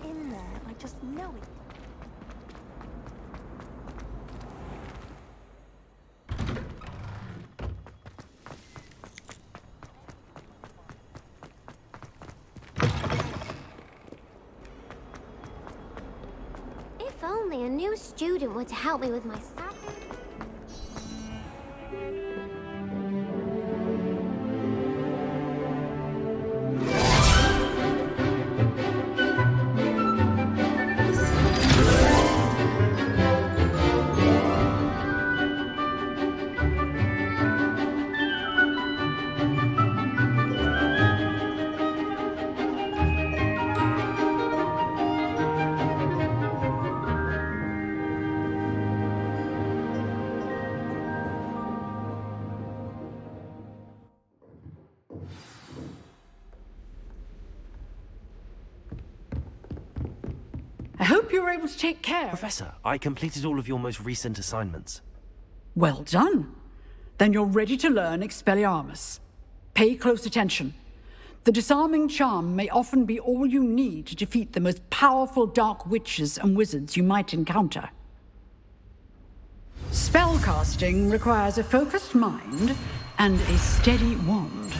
In there, I just know it. If only a new student were to help me with my stuff. I hope you were able to take care. Professor, I completed all of your most recent assignments. Well done. Then you're ready to learn Expelliarmus. Pay close attention. The disarming charm may often be all you need to defeat the most powerful dark witches and wizards you might encounter. Spellcasting requires a focused mind and a steady wand.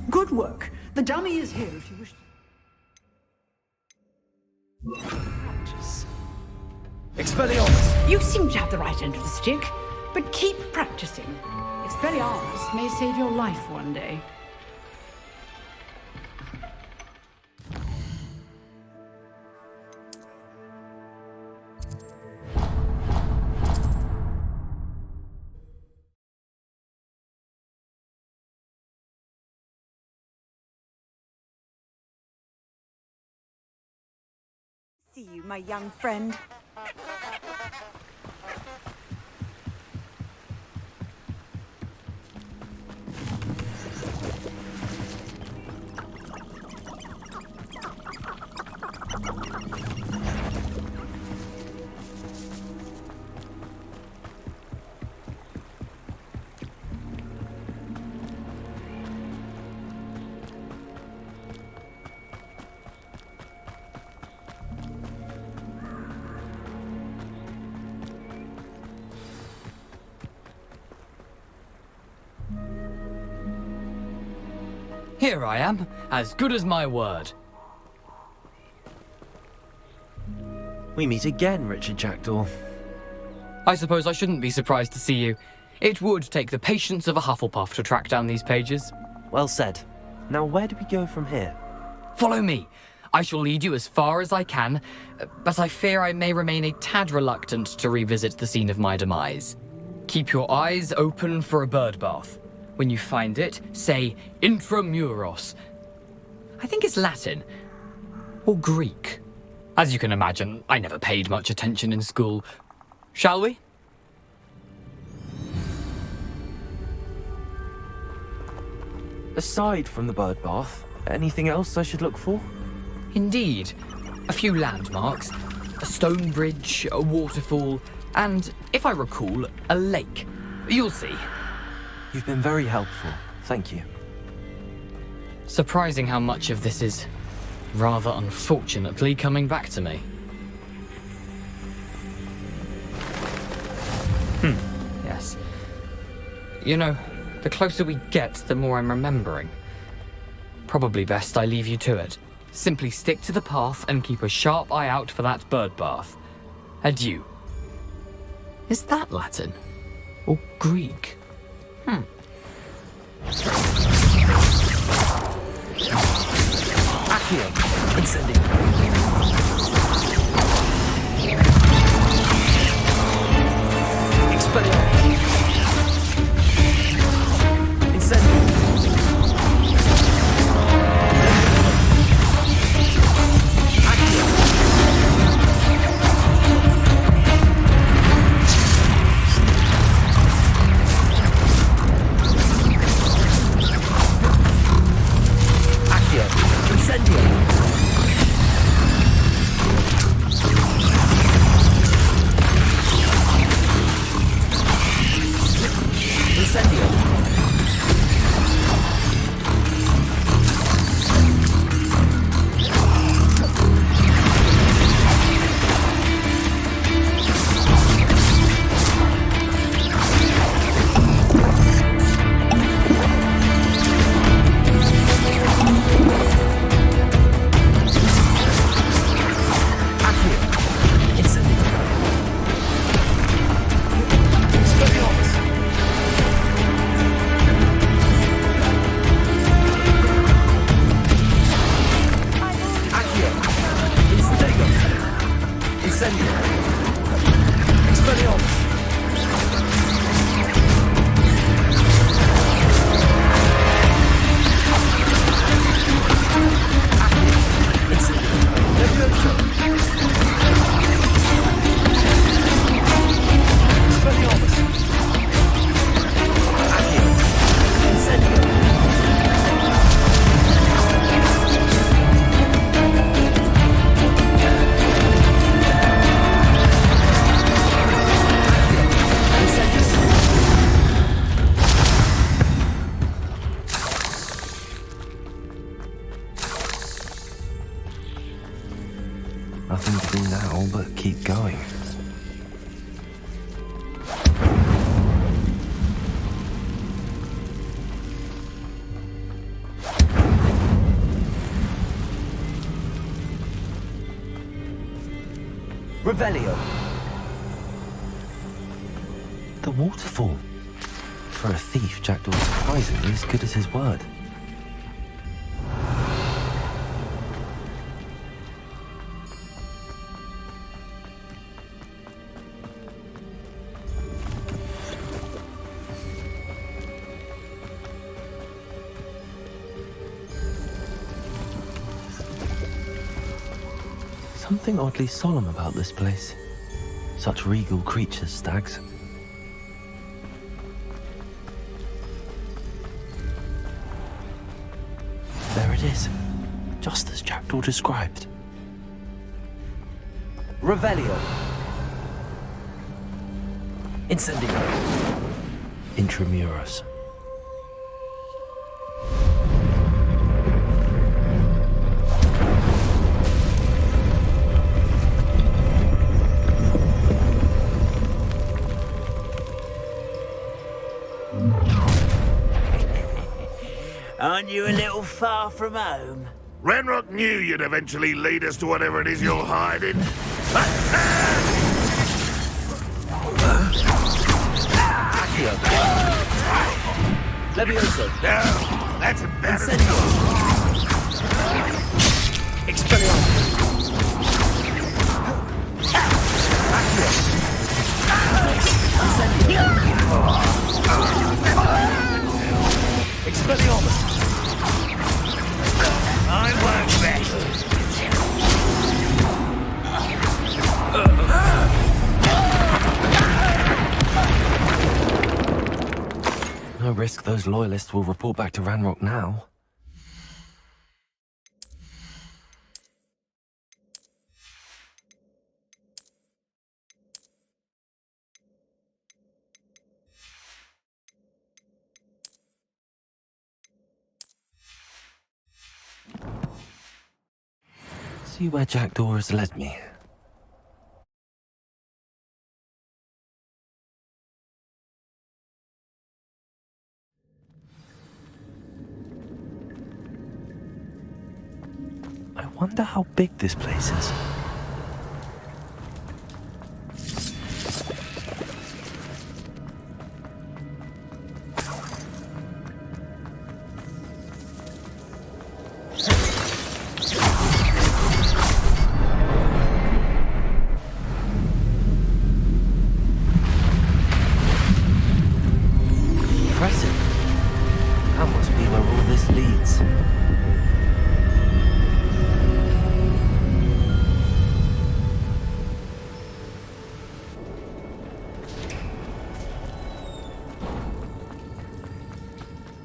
Good work. The dummy is here if you wish to practice. Expelliarmus! You seem to have the right end of the stick, but keep practicing. Expelliarmus may save your life one day. See you, my young friend. Here I am, as good as my word. We meet again, Richard Jackdaw. I suppose I shouldn't be surprised to see you. It would take the patience of a Hufflepuff to track down these pages. Well said. Now where do we go from here? Follow me. I shall lead you as far as I can, but I fear I may remain a tad reluctant to revisit the scene of my demise. Keep your eyes open for a bird bath. When you find it, say intramuros. I think it's Latin. Or Greek. As you can imagine, I never paid much attention in school. Shall we? Aside from the bird bath, anything else I should look for? Indeed. A few landmarks. A stone bridge, a waterfall, and, if I recall, a lake. You'll see. You've been very helpful. Thank you. Surprising how much of this is, rather unfortunately, coming back to me. Yes. You know, the closer we get, the more I'm remembering. Probably best I leave you to it. Simply stick to the path and keep a sharp eye out for that bird bath. Adieu. Is that Latin? Or Greek? Accio. Incendio. Expelliarmus. Incendio. Accio. Incendio! Incendio! Nothing to do now but keep going. Revelio. The waterfall. For a thief, Jackdaw was surprisingly as good as his word. Something oddly solemn about this place. Such regal creatures, stags. There it is, just as Jackdaw described. Revelio. Incendio. Intramuros. Aren't you a little far from home? Ranrock knew you'd eventually lead us to whatever it is you're hiding. Levioso. No, that's embarrassing. Expelliarmus. Expelliarmus. I won't bet. No risk those loyalists will report back to Ranrock now. See where Jackdaw has led me. I wonder how big this place is. Impressive. That must be where all this leads.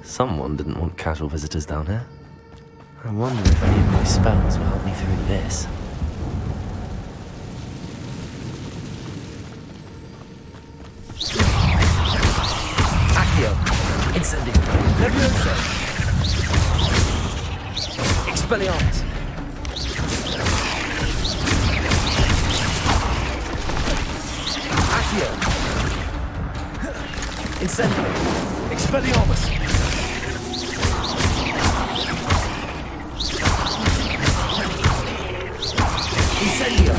Someone didn't want casual visitors down here. I wonder if any of my spells will help me through this. Accio. Incendio. Levioso. Expelliarmus. Accio. Incendio. Expelliarmus. Incendio.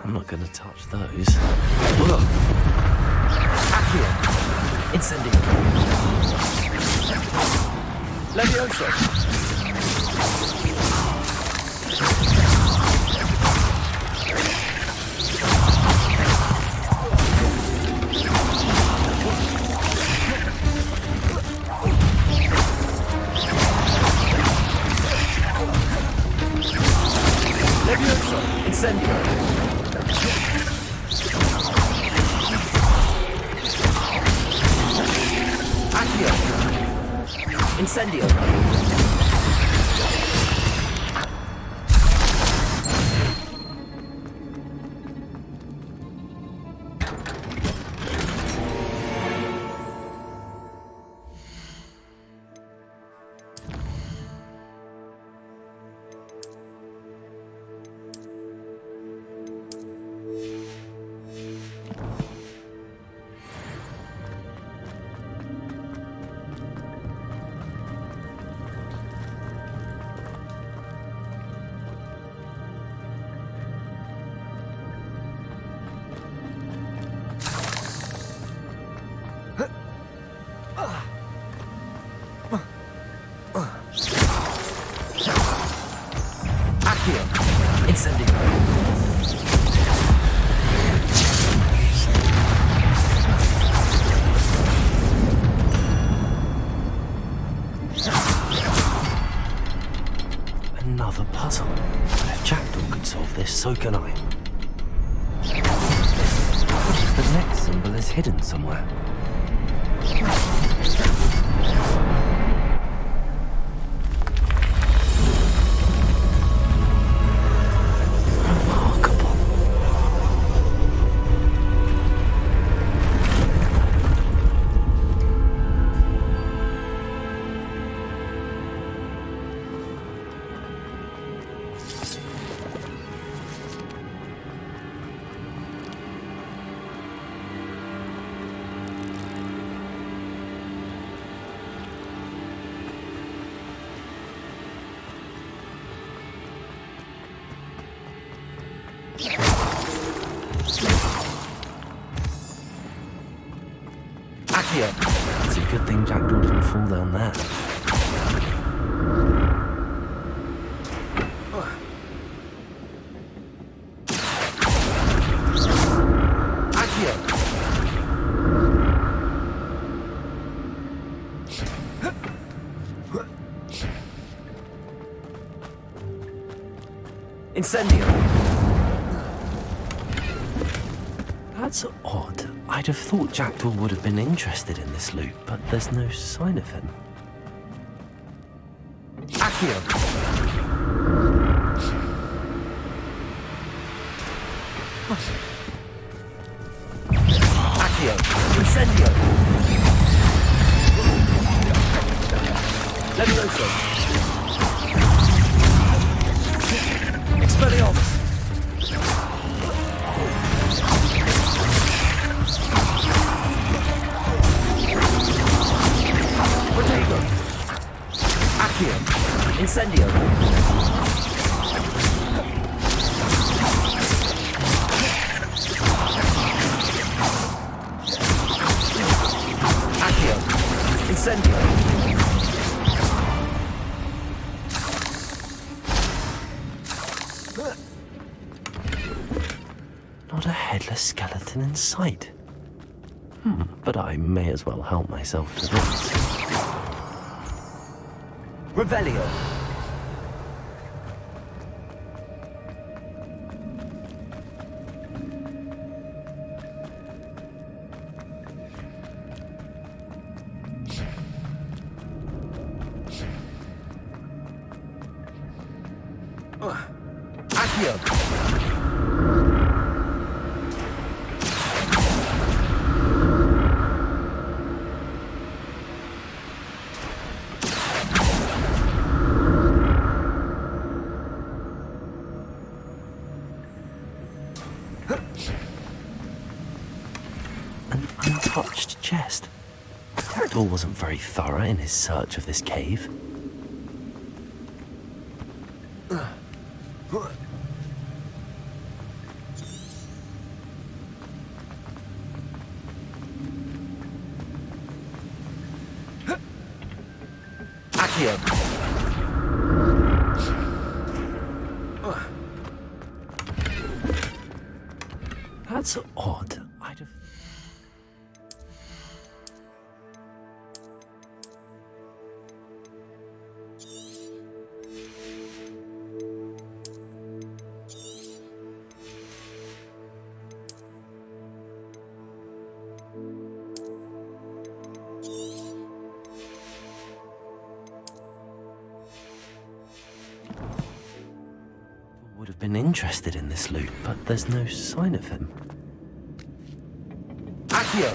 I'm not gonna touch those. Accio. Incendio. Levioso. Levioso. Incendio. Accio. Incendio. Accio. Incendio. Another puzzle. But if Jackdaw could solve this, so can I. The next symbol is hidden somewhere. Accio. It's a good thing Jackdaw didn't fall down there. Incendio. That's odd. I'd have thought Jackdaw would have been interested in this loot, but there's no sign of him. Accio. Accio. Incendio. Levioso. Expelliarmus. Protego. Accio. Incendio. Accio. Incendio. Not a headless skeleton in sight. But I may as well help myself to this. Revelio. Accio. An untouched chest. Jackdaw wasn't very thorough in his search of this cave. Accio. That's odd. I'd have... would have been interested in this loot, but there's no sign of him. Accio.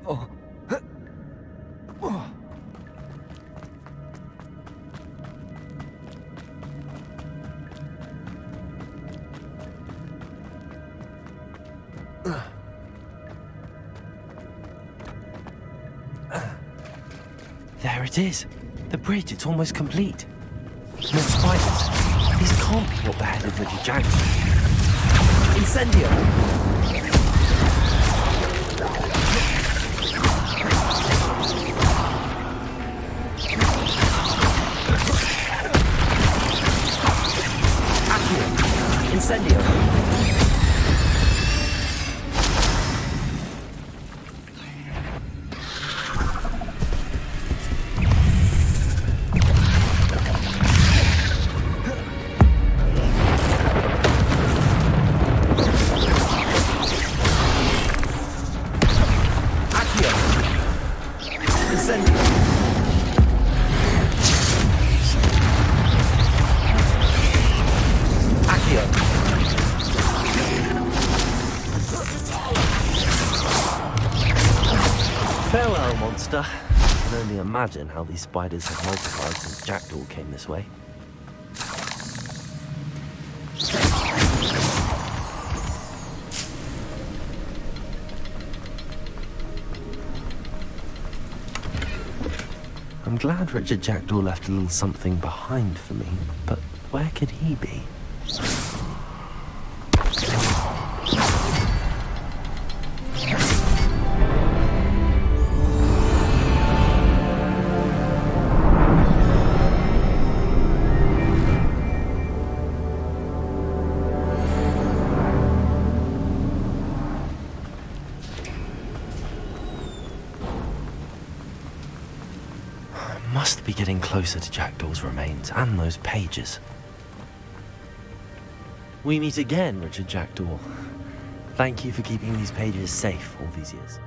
Oh. There it is. The bridge, it's almost complete. No spiders. These can't be what beheaded Richard Jackson. Incendio. Accio. Incendio. Farewell, monster. I can only imagine how these spiders have multiplied since Jackdaw came this way. I'm glad Richard Jackdaw left a little something behind for me, but where could he be? Must be getting closer to Jackdaw's remains and those pages. We meet again, Richard Jackdaw. Thank you for keeping these pages safe all these years.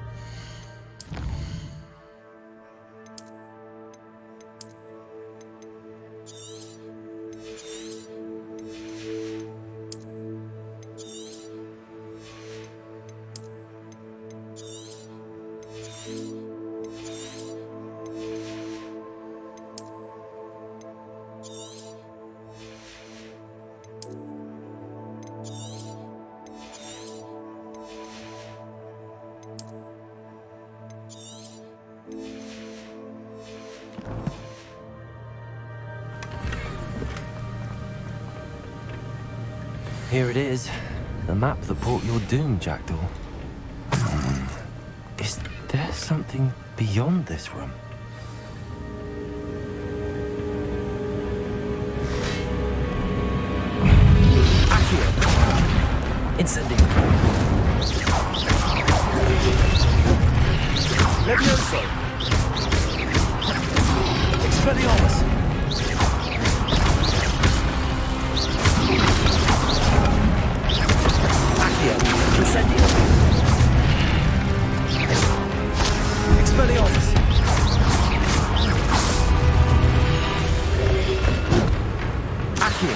Here it is, the map that brought your doom, Jackdaw. Is there something beyond this room? Accio! Incendio! Levioso! Expelliarmus! Incendio! Expelliarmus! Accio!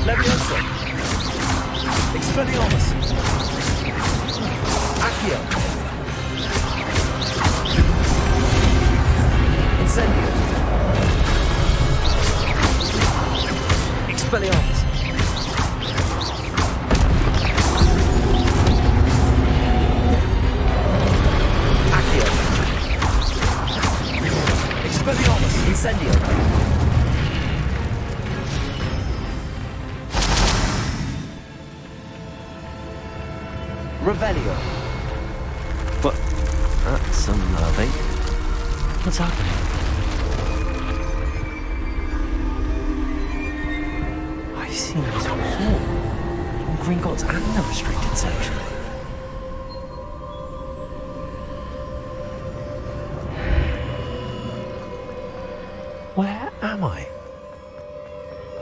Levioso! Expelliarmus! Accio! Incendio! Expelliarmus! Accio! Expelliarmus! Incendio! Revelio. What? That's unnerving. What's happening? I've seen this before. In Gringotts and the restricted section. Where am I?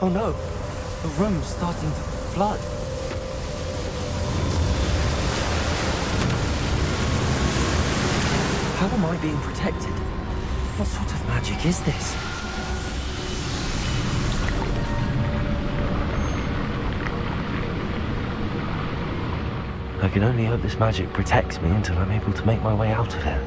Oh no, the room's starting to flood. How am I being protected? What sort of magic is this? I can only hope this magic protects me until I'm able to make my way out of it.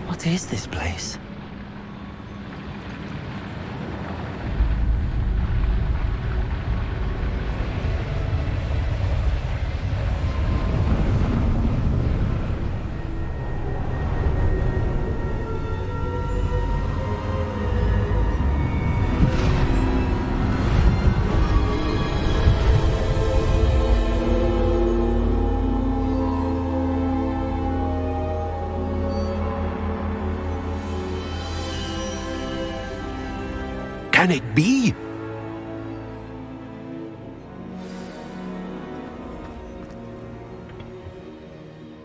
What is this place? Can it be?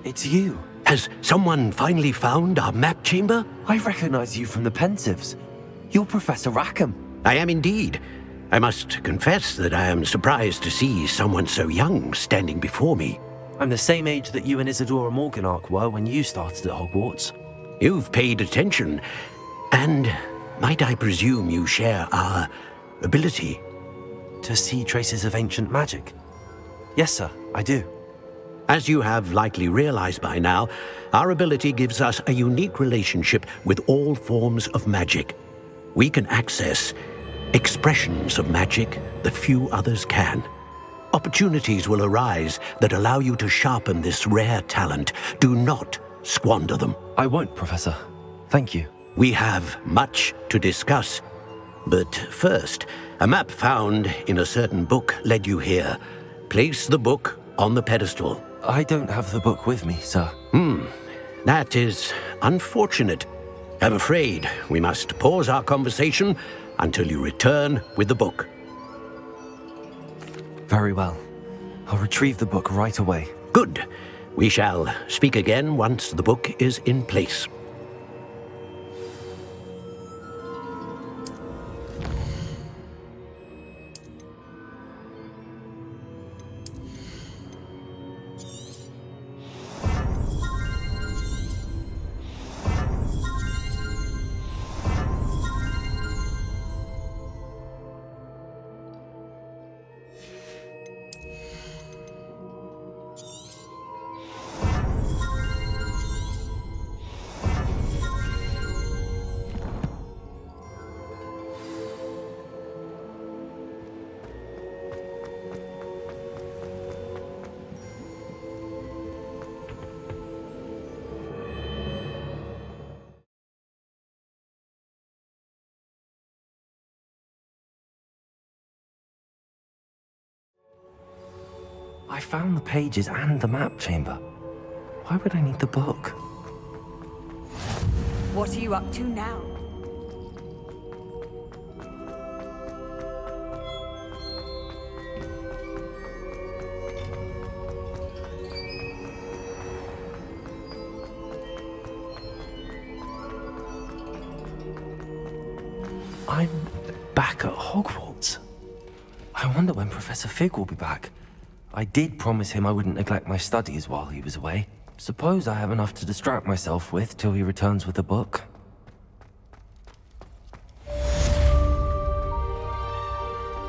It's you. Has someone finally found our map chamber? I recognize you from the Pensives. You're Professor Rackham. I am indeed. I must confess that I am surprised to see someone so young standing before me. I'm the same age that you and Isadora Morganach were when you started at Hogwarts. You've paid attention. And might I presume you share our ability? To see traces of ancient magic? Yes, sir, I do. As you have likely realized by now, our ability gives us a unique relationship with all forms of magic. We can access expressions of magic that few others can. Opportunities will arise that allow you to sharpen this rare talent. Do not squander them. I won't, Professor. Thank you. We have much to discuss. But first, a map found in a certain book led you here. Place the book on the pedestal. I don't have the book with me, sir. That is unfortunate. I'm afraid we must pause our conversation until you return with the book. Very well. I'll retrieve the book right away. Good. We shall speak again once the book is in place. I found the pages and the map chamber. Why would I need the book? What are you up to now? I'm back at Hogwarts. I wonder when Professor Fig will be back. I did promise him I wouldn't neglect my studies while he was away. Suppose I have enough to distract myself with till he returns with the book.